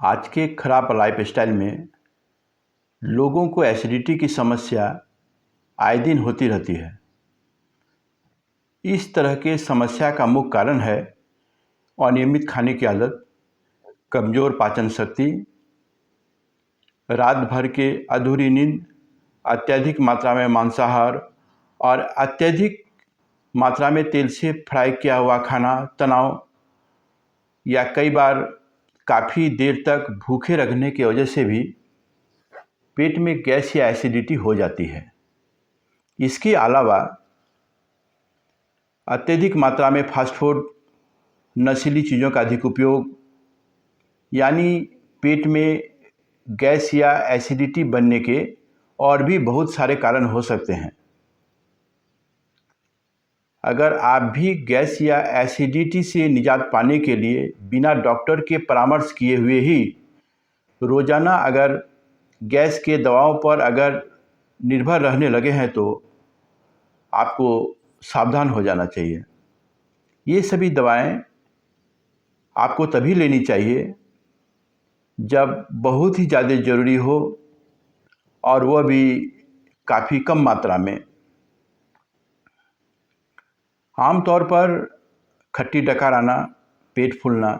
आज के खराब लाइफस्टाइल में लोगों को एसिडिटी की समस्या आए दिन होती रहती है। इस तरह के समस्या का मुख्य कारण है अनियमित खाने की आदत, कमज़ोर पाचन शक्ति, रात भर के अधूरी नींद, अत्यधिक मात्रा में मांसाहार और अत्यधिक मात्रा में तेल से फ्राई किया हुआ खाना, तनाव या कई बार काफ़ी देर तक भूखे रहने की वजह से भी पेट में गैस या एसिडिटी हो जाती है। इसके अलावा अत्यधिक मात्रा में फास्ट फूड, नशीली चीज़ों का अधिक उपयोग, यानी पेट में गैस या एसिडिटी बनने के और भी बहुत सारे कारण हो सकते हैं। अगर आप भी गैस या एसिडिटी से निजात पाने के लिए बिना डॉक्टर के परामर्श किए हुए ही रोज़ाना अगर गैस के दवाओं पर अगर निर्भर रहने लगे हैं तो आपको सावधान हो जाना चाहिए। ये सभी दवाएं आपको तभी लेनी चाहिए जब बहुत ही ज़्यादा ज़रूरी हो और वह भी काफ़ी कम मात्रा में। आमतौर पर खट्टी डकार आना, पेट फूलना,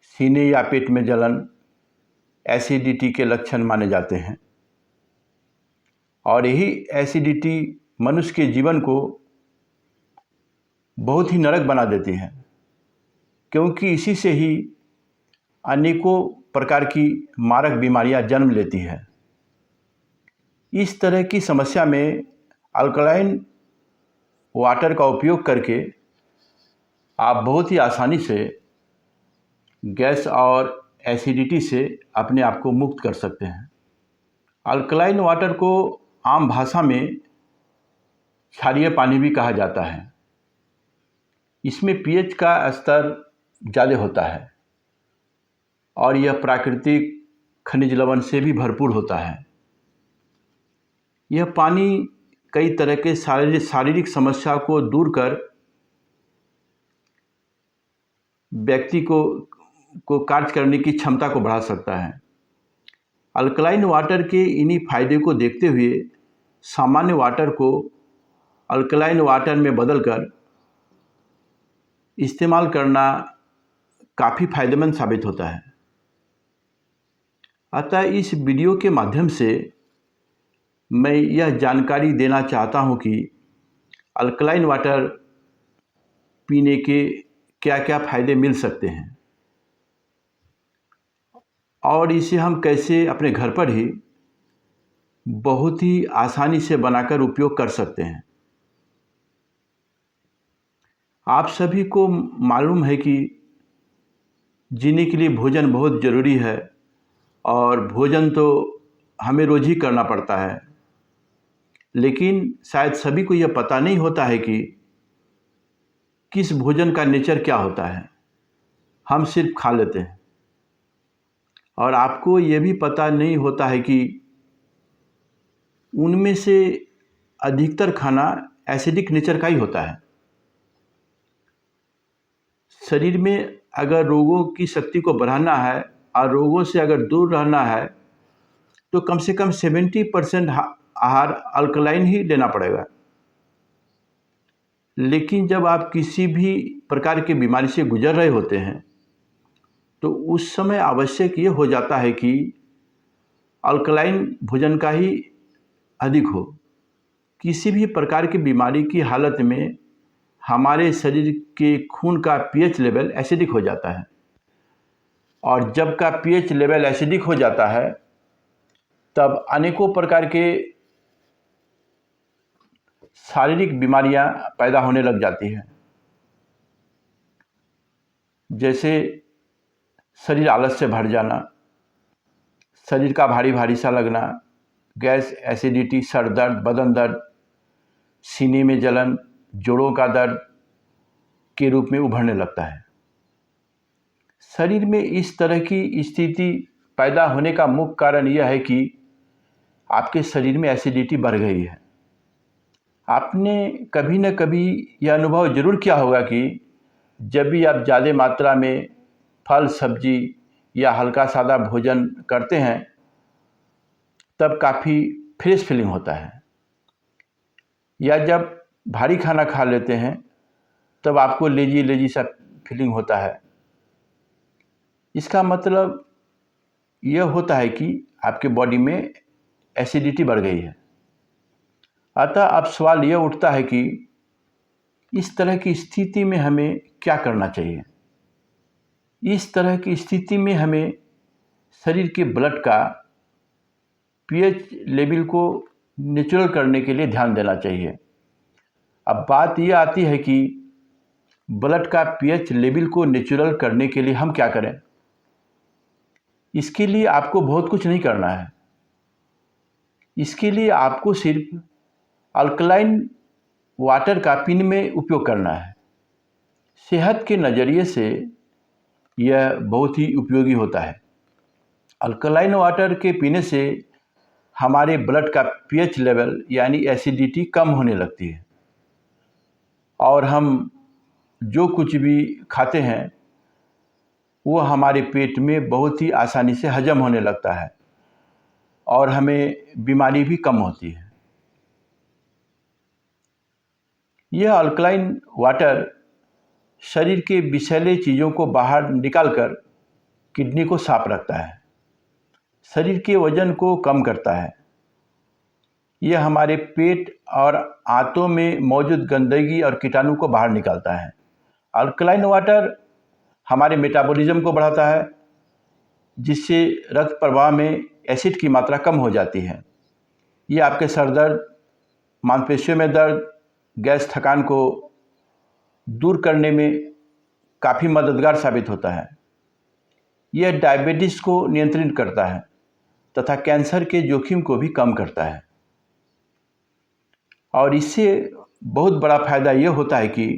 सीने या पेट में जलन एसिडिटी के लक्षण माने जाते हैं और यही एसिडिटी मनुष्य के जीवन को बहुत ही नरक बना देती है, क्योंकि इसी से ही अनेकों प्रकार की मारक बीमारियां जन्म लेती है। इस तरह की समस्या में अल्कलाइन वाटर का उपयोग करके आप बहुत ही आसानी से गैस और एसिडिटी से अपने आप को मुक्त कर सकते हैं। अल्कलाइन वाटर को आम भाषा में क्षारीय पानी भी कहा जाता है। इसमें पीएच का स्तर ज़्यादा होता है और यह प्राकृतिक खनिज लवण से भी भरपूर होता है। यह पानी कई तरह के शारीरिक समस्या को दूर कर व्यक्ति को कार्य करने की क्षमता को बढ़ा सकता है। अल्कलाइन वाटर के इन्हीं फायदे को देखते हुए सामान्य वाटर को अल्कलाइन वाटर में बदलकर इस्तेमाल करना काफ़ी फायदेमंद साबित होता है। अतः इस वीडियो के माध्यम से मैं यह जानकारी देना चाहता हूं कि अल्कलाइन वाटर पीने के क्या क्या फ़ायदे मिल सकते हैं और इसे हम कैसे अपने घर पर ही बहुत ही आसानी से बनाकर उपयोग कर सकते हैं। आप सभी को मालूम है कि जीने के लिए भोजन बहुत ज़रूरी है और भोजन तो हमें रोज़ ही करना पड़ता है, लेकिन शायद सभी को यह पता नहीं होता है कि किस भोजन का नेचर क्या होता है। हम सिर्फ खा लेते हैं और आपको यह भी पता नहीं होता है कि उनमें से अधिकतर खाना एसिडिक नेचर का ही होता है। शरीर में अगर रोगों की शक्ति को बढ़ाना है और रोगों से अगर दूर रहना है तो कम से कम 70% आहार अल्कलाइन ही लेना पड़ेगा। लेकिन जब आप किसी भी प्रकार की बीमारी से गुजर रहे होते हैं तो उस समय आवश्यक ये हो जाता है कि अल्कलाइन भोजन का ही अधिक हो। किसी भी प्रकार की बीमारी की हालत में हमारे शरीर के खून का पीएच लेवल एसिडिक हो जाता है और जब का पीएच लेवल एसिडिक हो जाता है तब अनेकों प्रकार के शारीरिक बीमारियां पैदा होने लग जाती हैं, जैसे शरीर आलस से भर जाना, शरीर का भारी भारी सा लगना, गैस, एसिडिटी, सर दर्द, बदन दर्द, सीने में जलन, जोड़ों का दर्द के रूप में उभरने लगता है। शरीर में इस तरह की स्थिति पैदा होने का मुख्य कारण यह है कि आपके शरीर में एसिडिटी बढ़ गई है। आपने कभी न कभी यह अनुभव ज़रूर किया होगा कि जब भी आप ज़्यादा मात्रा में फल, सब्जी या हल्का सादा भोजन करते हैं तब काफ़ी फ्रेश फीलिंग होता है, या जब भारी खाना खा लेते हैं तब आपको लेजी लेजी सा फीलिंग होता है। इसका मतलब यह होता है कि आपके बॉडी में एसिडिटी बढ़ गई है। अतः अब सवाल यह उठता है कि इस तरह की स्थिति में हमें क्या करना चाहिए। इस तरह की स्थिति में हमें शरीर के ब्लड का पीएच लेवल को नेचुरल करने के लिए ध्यान देना चाहिए। अब बात यह आती है कि ब्लड का पीएच लेवल को नेचुरल करने के लिए हम क्या करें। इसके लिए आपको बहुत कुछ नहीं करना है। इसके लिए आपको सिर्फ अल्कलाइन वाटर का पीने में उपयोग करना है। सेहत के नज़रिए से यह बहुत ही उपयोगी होता है। अल्कलाइन वाटर के पीने से हमारे ब्लड का पीएच लेवल यानी एसिडिटी कम होने लगती है, और हम जो कुछ भी खाते हैं वो हमारे पेट में बहुत ही आसानी से हजम होने लगता है और हमें बीमारी भी कम होती है। यह अल्कलाइन वाटर शरीर के विषैले चीज़ों को बाहर निकालकर किडनी को साफ रखता है, शरीर के वजन को कम करता है। यह हमारे पेट और आंतों में मौजूद गंदगी और कीटाणु को बाहर निकालता है। अल्कलाइन वाटर हमारे मेटाबॉलिज्म को बढ़ाता है, जिससे रक्त प्रवाह में एसिड की मात्रा कम हो जाती है। ये आपके सर दर्द, मांसपेशियों में दर्द, गैस, थकान को दूर करने में काफ़ी मददगार साबित होता है। यह डायबिटीज़ को नियंत्रित करता है तथा कैंसर के जोखिम को भी कम करता है। और इससे बहुत बड़ा फ़ायदा यह होता है कि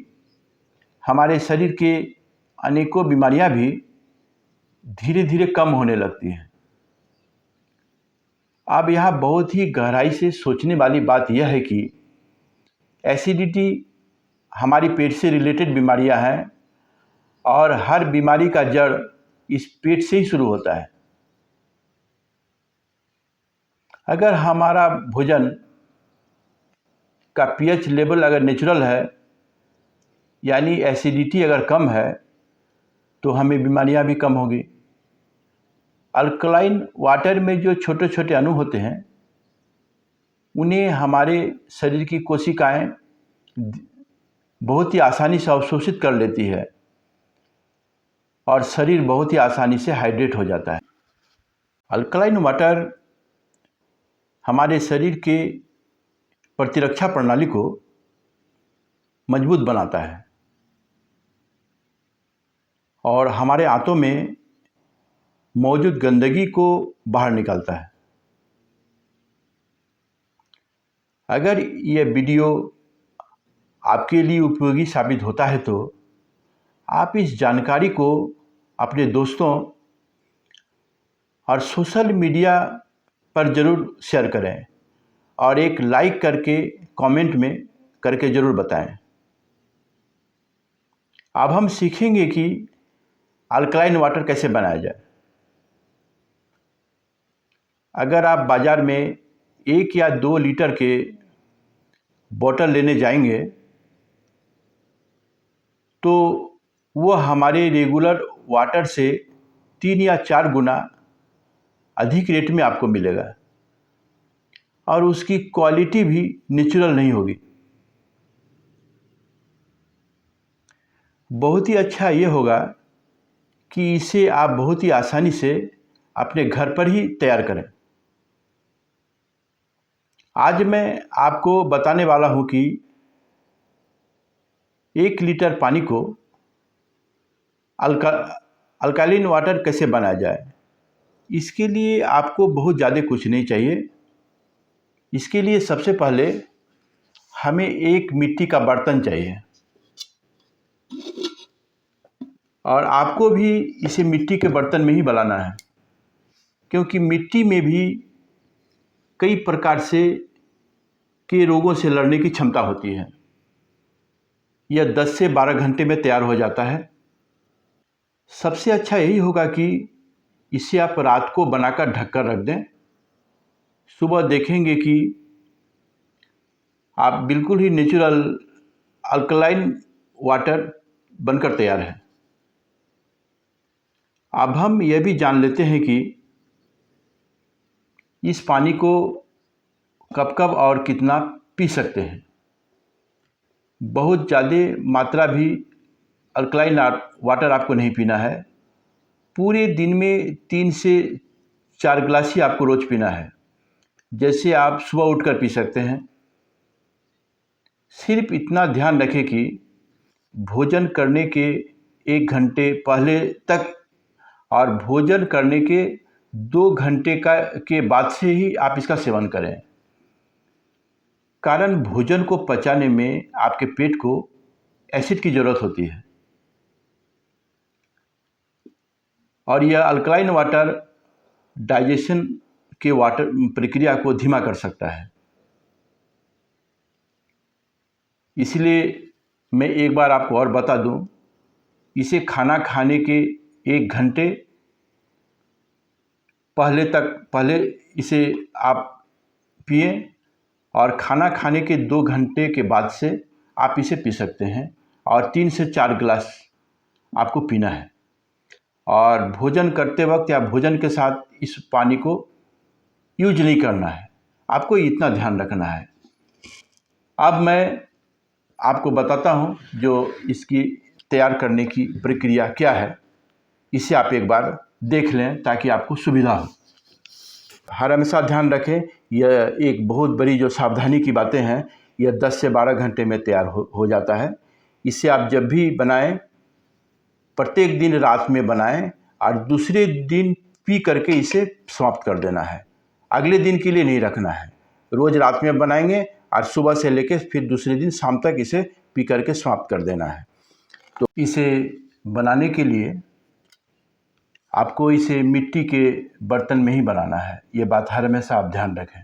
हमारे शरीर के अनेकों बीमारियां भी धीरे धीरे कम होने लगती हैं। अब यहाँ बहुत ही गहराई से सोचने वाली बात यह है कि एसिडिटी हमारी पेट से रिलेटेड बीमारियां हैं और हर बीमारी का जड़ इस पेट से ही शुरू होता है। अगर हमारा भोजन का पीएच लेवल अगर नेचुरल है, यानी एसिडिटी अगर कम है, तो हमें बीमारियां भी कम होगी। अल्कलाइन वाटर में जो छोटे छोटे अणु होते हैं उन्हें हमारे शरीर की कोशिकाएं बहुत ही आसानी से अवशोषित कर लेती है और शरीर बहुत ही आसानी से हाइड्रेट हो जाता है। अल्कलाइन वाटर हमारे शरीर के प्रतिरक्षा प्रणाली को मजबूत बनाता है और हमारे आंतों में मौजूद गंदगी को बाहर निकालता है। अगर यह वीडियो आपके लिए उपयोगी साबित होता है तो आप इस जानकारी को अपने दोस्तों और सोशल मीडिया पर ज़रूर शेयर करें और एक लाइक करके कमेंट में करके ज़रूर बताएं। अब हम सीखेंगे कि अल्कलाइन वाटर कैसे बनाया जाए। अगर आप बाज़ार में 1 या 2 लीटर के बोतल लेने जाएंगे तो वह हमारे रेगुलर वाटर से 3 या 4 गुना अधिक रेट में आपको मिलेगा और उसकी क्वालिटी भी नेचुरल नहीं होगी। बहुत ही अच्छा ये होगा कि इसे आप बहुत ही आसानी से अपने घर पर ही तैयार करें। आज मैं आपको बताने वाला हूँ कि 1 लीटर पानी को अल्कालिन वाटर कैसे बनाया जाए। इसके लिए आपको बहुत ज़्यादा कुछ नहीं चाहिए। इसके लिए सबसे पहले हमें एक मिट्टी का बर्तन चाहिए और आपको भी इसे मिट्टी के बर्तन में ही बनाना है, क्योंकि मिट्टी में भी कई प्रकार से के रोगों से लड़ने की क्षमता होती है। यह 10 से 12 घंटे में तैयार हो जाता है। सबसे अच्छा यही होगा कि इसे आप रात को बनाकर ढक कर रख दें। सुबह देखेंगे कि आप बिल्कुल ही नेचुरल अल्कलाइन वाटर बनकर तैयार है। अब हम यह भी जान लेते हैं कि इस पानी को कब कब और कितना पी सकते हैं। बहुत ज़्यादा मात्रा भी अल्कलाइन वाटर आपको नहीं पीना है। पूरे दिन में 3 से 4 गिलास ही आपको रोज़ पीना है। जैसे आप सुबह उठकर पी सकते हैं। सिर्फ इतना ध्यान रखें कि भोजन करने के 1 घंटे पहले तक और भोजन करने के 2 घंटे के बाद से ही आप इसका सेवन करें। कारण भोजन को पचाने में आपके पेट को एसिड की ज़रूरत होती है और यह अल्कलाइन वाटर डाइजेशन के वाटर प्रक्रिया को धीमा कर सकता है। इसलिए मैं एक बार आपको और बता दूं, इसे खाना खाने के 1 घंटे पहले इसे आप पिएं और खाना खाने के 2 घंटे के बाद से आप इसे पी सकते हैं और 3 से 4 गिलास आपको पीना है। और भोजन करते वक्त या भोजन के साथ इस पानी को यूज नहीं करना है, आपको इतना ध्यान रखना है। अब मैं आपको बताता हूँ जो इसकी तैयार करने की प्रक्रिया क्या है। इसे आप एक बार देख लें ताकि आपको सुविधा हो। हर हमेशा ध्यान रखें, यह एक बहुत बड़ी जो सावधानी की बातें हैं, यह 10 से 12 घंटे में तैयार हो जाता है। इसे आप जब भी बनाएं, प्रत्येक दिन रात में बनाएं और दूसरे दिन पी करके इसे समाप्त कर देना है। अगले दिन के लिए नहीं रखना है। रोज़ रात में बनाएंगे और सुबह से लेकर फिर दूसरे दिन शाम तक इसे पी करके समाप्त कर देना है। तो इसे बनाने के लिए आपको इसे मिट्टी के बर्तन में ही बनाना है। ये बात हर हमेशा आप ध्यान रखें।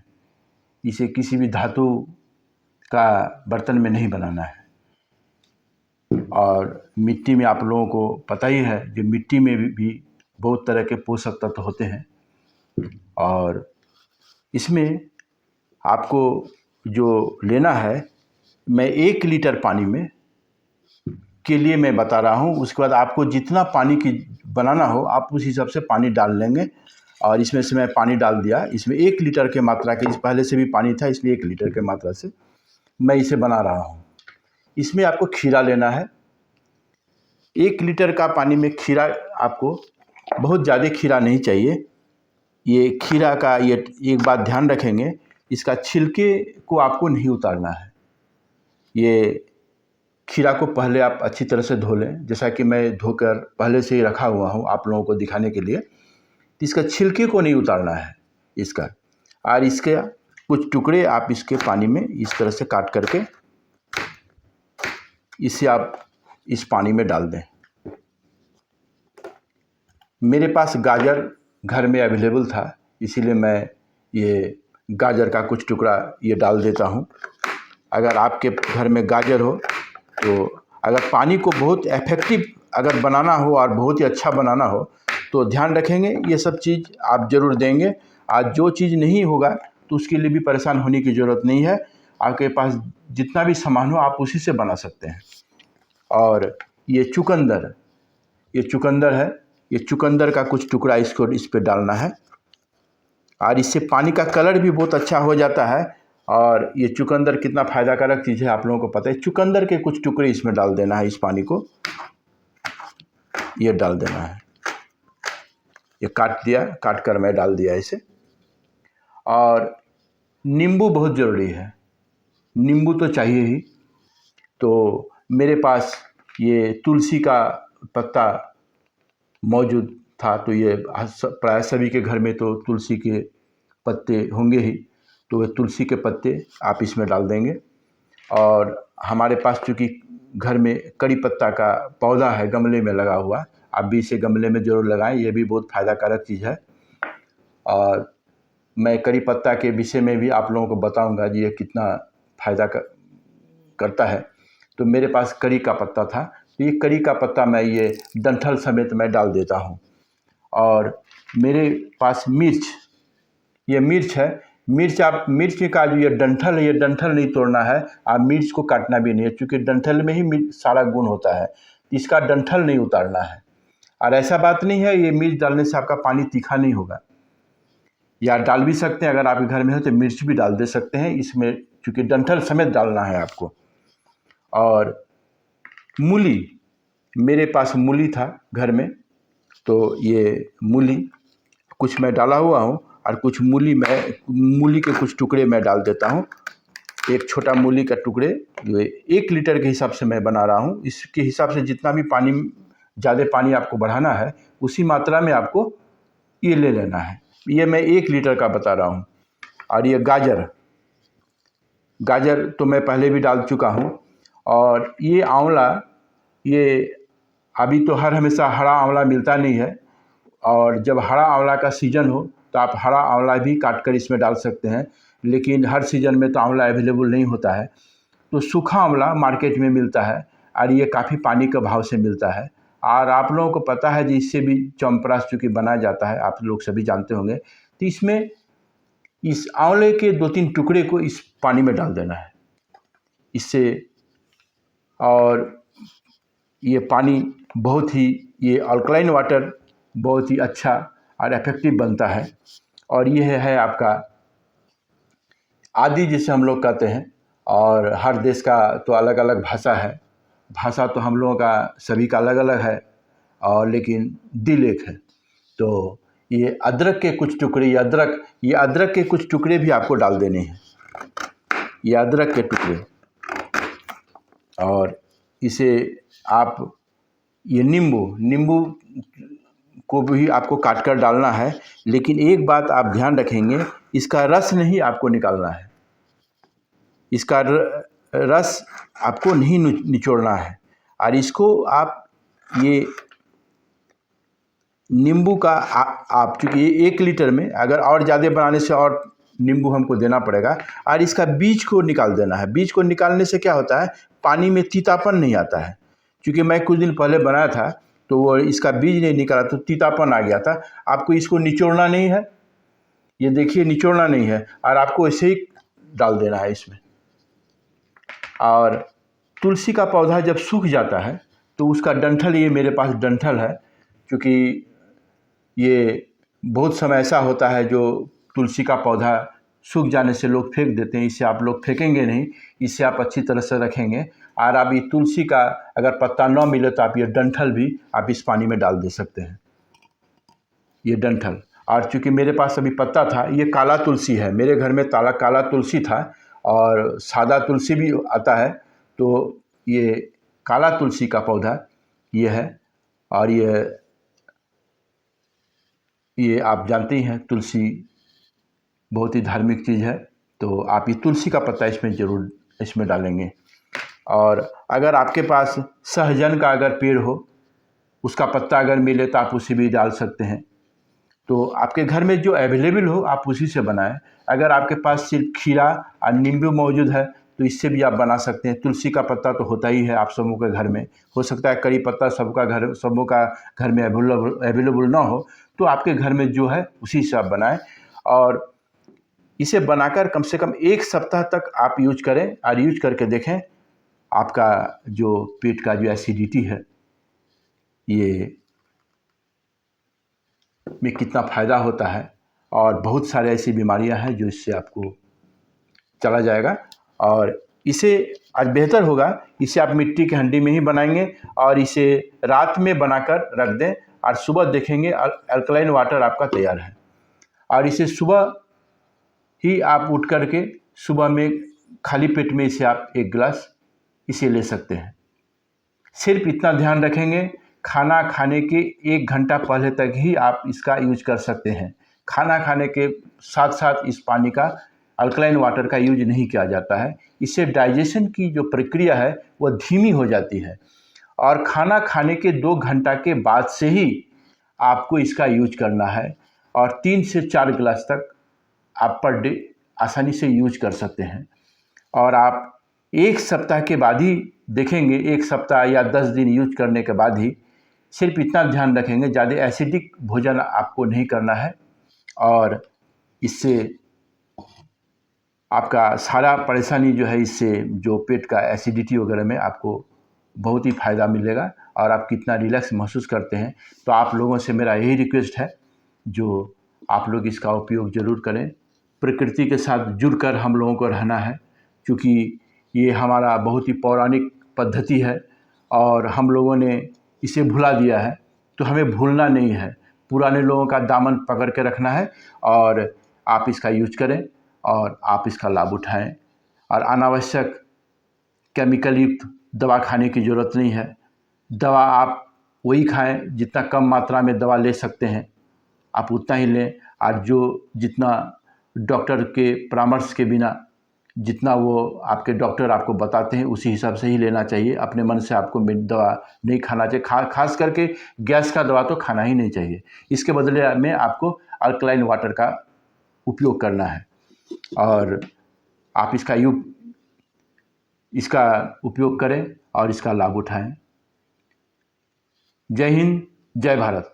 इसे किसी भी धातु का बर्तन में नहीं बनाना है। और मिट्टी में आप लोगों को पता ही है कि मिट्टी में भी बहुत तरह के पोषक तत्व होते हैं। और इसमें आपको जो लेना है, मैं 1 लीटर पानी में के लिए मैं बता रहा हूँ। उसके बाद आपको जितना पानी की बनाना हो आप उस हिसाब से पानी डाल लेंगे। और इसमें से मैं पानी डाल दिया। इसमें 1 लीटर के मात्रा के, इस पहले से भी पानी था इसलिए 1 लीटर के मात्रा से मैं इसे बना रहा हूँ। इसमें आपको खीरा लेना है। 1 लीटर का पानी में खीरा आपको बहुत ज़्यादा खीरा नहीं चाहिए। ये खीरा का ये एक बात ध्यान रखेंगे, इसका छिलके को आपको नहीं उतारना है। ये खीरा को पहले आप अच्छी तरह से धो लें, जैसा कि मैं धोकर पहले से ही रखा हुआ हूँ आप लोगों को दिखाने के लिए। इसका छिलके को नहीं उतारना है इसका। और इसके कुछ टुकड़े आप इसके पानी में इस तरह से काट करके इसे आप इस पानी में डाल दें। मेरे पास गाजर घर में अवेलेबल था, इसीलिए मैं ये गाजर का कुछ टुकड़ा ये डाल देता हूँ। अगर आपके घर में गाजर हो तो अगर पानी को बहुत इफेक्टिव अगर बनाना हो और बहुत ही अच्छा बनाना हो तो ध्यान रखेंगे ये सब चीज़ आप ज़रूर देंगे। आज जो चीज़ नहीं होगा तो उसके लिए भी परेशान होने की ज़रूरत नहीं है। आपके पास जितना भी सामान हो आप उसी से बना सकते हैं। और ये चुकंदर है, ये चुकंदर का कुछ टुकड़ा इसको इस पर डालना है और इससे पानी का कलर भी बहुत अच्छा हो जाता है। और ये चुकंदर कितना फ़ायदाकारक चीज़ है आप लोगों को पता है। चुकंदर के कुछ टुकड़े इसमें डाल देना है, इस पानी को ये डाल देना है। ये काट कर मैं डाल दिया इसे। और नींबू बहुत ज़रूरी है, नींबू तो चाहिए ही। तो मेरे पास ये तुलसी का पत्ता मौजूद था, तो ये प्राय सभी के घर में तो तुलसी के पत्ते होंगे ही, तो वे तुलसी के पत्ते आप इसमें डाल देंगे। और हमारे पास चूँकि घर में कड़ी पत्ता का पौधा है गमले में लगा हुआ, आप भी इसे गमले में ज़रूर लगाएं, ये भी बहुत फ़ायदाकारक चीज़ है। और मैं कड़ी पत्ता के विषय में भी आप लोगों को बताऊंगा जी ये कितना फ़ायदा करता है। तो मेरे पास कड़ी का पत्ता था, तो ये कड़ी का पत्ता मैं ये डंठल समेत मैं डाल देता हूँ। और मेरे पास मिर्च, ये मिर्च है। मिर्च का जो ये डंठल है, ये डंठल नहीं तोड़ना है, आप मिर्च को काटना भी नहीं है, क्योंकि डंठल में ही सारा गुण होता है। इसका डंठल नहीं उतारना है। और ऐसा बात नहीं है ये मिर्च डालने से आपका पानी तीखा नहीं होगा, या डाल भी सकते हैं। अगर आपके घर में हो तो मिर्च भी डाल दे सकते हैं इसमें, क्योंकि डंठल समेत डालना है आपको। और मूली, मेरे पास मूली था घर में, तो ये मूली कुछ मैं डाला हुआ हूँ, और कुछ मूली के कुछ टुकड़े मैं डाल देता हूँ। एक छोटा मूली का टुकड़े, जो 1 लीटर के हिसाब से मैं बना रहा हूँ। इसके हिसाब से जितना भी पानी, ज़्यादा पानी आपको बढ़ाना है उसी मात्रा में आपको ये ले लेना है। ये मैं 1 लीटर का बता रहा हूँ। और ये गाजर तो मैं पहले भी डाल चुका हूँ। और ये आंवला, ये अभी तो हमेशा हरा आंवला मिलता नहीं है, और जब हरा आंवला का सीज़न हो तो आप हरा आंवला भी काट कर इसमें डाल सकते हैं। लेकिन हर सीज़न में तो आंवला अवेलेबल नहीं होता है, तो सूखा आंवला मार्केट में मिलता है, और ये काफ़ी पानी के भाव से मिलता है। और आप लोगों को पता है जी, इससे भी च्यवनप्राश चूँकि बनाया जाता है, आप लोग सभी जानते होंगे। तो इसमें इस आंवले के 2-3 टुकड़े को इस पानी में डाल देना है इससे, और ये पानी बहुत ही, ये अल्कलाइन वाटर बहुत ही अच्छा और इफेक्टिव बनता है। और ये है आपका आदि, जिसे हम लोग कहते हैं। और हर देश का तो अलग अलग भाषा है, भाषा तो हम लोगों का सभी का अलग अलग है, और लेकिन दिल एक है। तो ये अदरक के कुछ टुकड़े, ये अदरक के कुछ टुकड़े भी आपको डाल देने हैं, ये अदरक के टुकड़े। और इसे आप, ये नींबू को भी आपको काट कर डालना है। लेकिन एक बात आप ध्यान रखेंगे, इसका रस नहीं आपको निकालना है, इसका रस आपको नहीं निचोड़ना है। और इसको आप, ये नींबू का आप चूँकि 1 लीटर में अगर और ज़्यादा बनाने से और नींबू हमको देना पड़ेगा, और इसका बीज को निकाल देना है। बीज को निकालने से क्या होता है, पानी में तीतापन नहीं आता है। क्योंकि मैं कुछ दिन पहले बनाया था तो वो इसका बीज नहीं निकाला तो तीतापन आ गया था। आपको इसको निचोड़ना नहीं है, ये देखिए निचोड़ना नहीं है, और आपको ऐसे ही डाल देना है इसमें। और तुलसी का पौधा जब सूख जाता है तो उसका डंठल, ये मेरे पास डंठल है, क्योंकि ये बहुत समय ऐसा होता है जो तुलसी का पौधा सूख जाने से लोग फेंक देते हैं। इसे आप लोग फेंकेंगे नहीं, इसे आप अच्छी तरह से रखेंगे। और आप ये तुलसी का अगर पत्ता न मिले तो आप ये डंठल भी आप इस पानी में डाल दे सकते हैं, ये डंठल। और चूँकि मेरे पास अभी पत्ता था, ये काला तुलसी है, मेरे घर में काला तुलसी था, और सादा तुलसी भी आता है। तो ये काला तुलसी का पौधा ये है। और ये आप जानते ही हैं, तुलसी बहुत ही धार्मिक चीज़ है, तो आप ये तुलसी का पत्ता इसमें ज़रूर इसमें डालेंगे। और अगर आपके पास सहजन का अगर पेड़ हो, उसका पत्ता अगर मिले तो आप उसे भी डाल सकते हैं। तो आपके घर में जो अवेलेबल हो आप उसी से बनाएं। अगर आपके पास सिर्फ खीरा और नींबू मौजूद है तो इससे भी आप बना सकते हैं। तुलसी का पत्ता तो होता ही है आप सबों के घर में, हो सकता है कड़ी पत्ता सबों का घर में अवेलेबल ना हो, तो आपके घर में जो है उसी से आप बनाएं। और इसे बनाकर कम से कम 1 सप्ताह तक आप यूज करें, और यूज करके देखें आपका जो पेट का जो एसिडिटी है ये में कितना फ़ायदा होता है। और बहुत सारे ऐसी बीमारियां हैं जो इससे आपको चला जाएगा। और इसे आज बेहतर होगा, इसे आप मिट्टी के हंडी में ही बनाएंगे, और इसे रात में बनाकर रख दें, और सुबह देखेंगे अल्कलाइन वाटर आपका तैयार है। और इसे सुबह ही आप उठ करके सुबह में खाली पेट में इसे आप 1 गिलास इसे ले सकते हैं। सिर्फ इतना ध्यान रखेंगे, खाना खाने के 1 घंटा पहले तक ही आप इसका यूज कर सकते हैं। खाना खाने के साथ साथ इस पानी का, अल्कलाइन वाटर का यूज नहीं किया जाता है। इससे डाइजेशन की जो प्रक्रिया है वो धीमी हो जाती है, और खाना खाने के 2 घंटा के बाद से ही आपको इसका यूज करना है। और 3 से 4 गिलास तक आप पर डे आसानी से यूज कर सकते हैं। और आप 1 सप्ताह के बाद ही देखेंगे, 1 सप्ताह या 10 दिन यूज करने के बाद ही सिर्फ इतना ध्यान रखेंगे, ज़्यादा एसिडिक भोजन आपको नहीं करना है और इससे आपका सारा परेशानी जो है, इससे जो पेट का एसिडिटी वगैरह में आपको बहुत ही फ़ायदा मिलेगा और आप कितना रिलैक्स महसूस करते हैं। तो आप लोगों से मेरा यही रिक्वेस्ट है, जो आप लोग इसका उपयोग ज़रूर करें। प्रकृति के साथ जुड़कर हम लोगों को रहना है, क्योंकि ये हमारा बहुत ही पौराणिक पद्धति है और हम लोगों ने इसे भुला दिया है। तो हमें भूलना नहीं है, पुराने लोगों का दामन पकड़ के रखना है और आप इसका यूज करें और आप इसका लाभ उठाएं और अनावश्यक केमिकल युक्त दवा खाने की ज़रूरत नहीं है। दवा आप वही खाएं, जितना कम मात्रा में दवा ले सकते हैं आप उतना ही लें और जो जितना डॉक्टर के परामर्श के बिना जितना वो आपके डॉक्टर आपको बताते हैं उसी हिसाब से ही लेना चाहिए। अपने मन से आपको दवा नहीं खाना चाहिए। खास करके गैस का दवा तो खाना ही नहीं चाहिए। इसके बदले में आपको अल्कलाइन वाटर का उपयोग करना है और आप इसका उपयोग करें और इसका लाभ उठाएं। जय हिंद, जय भारत।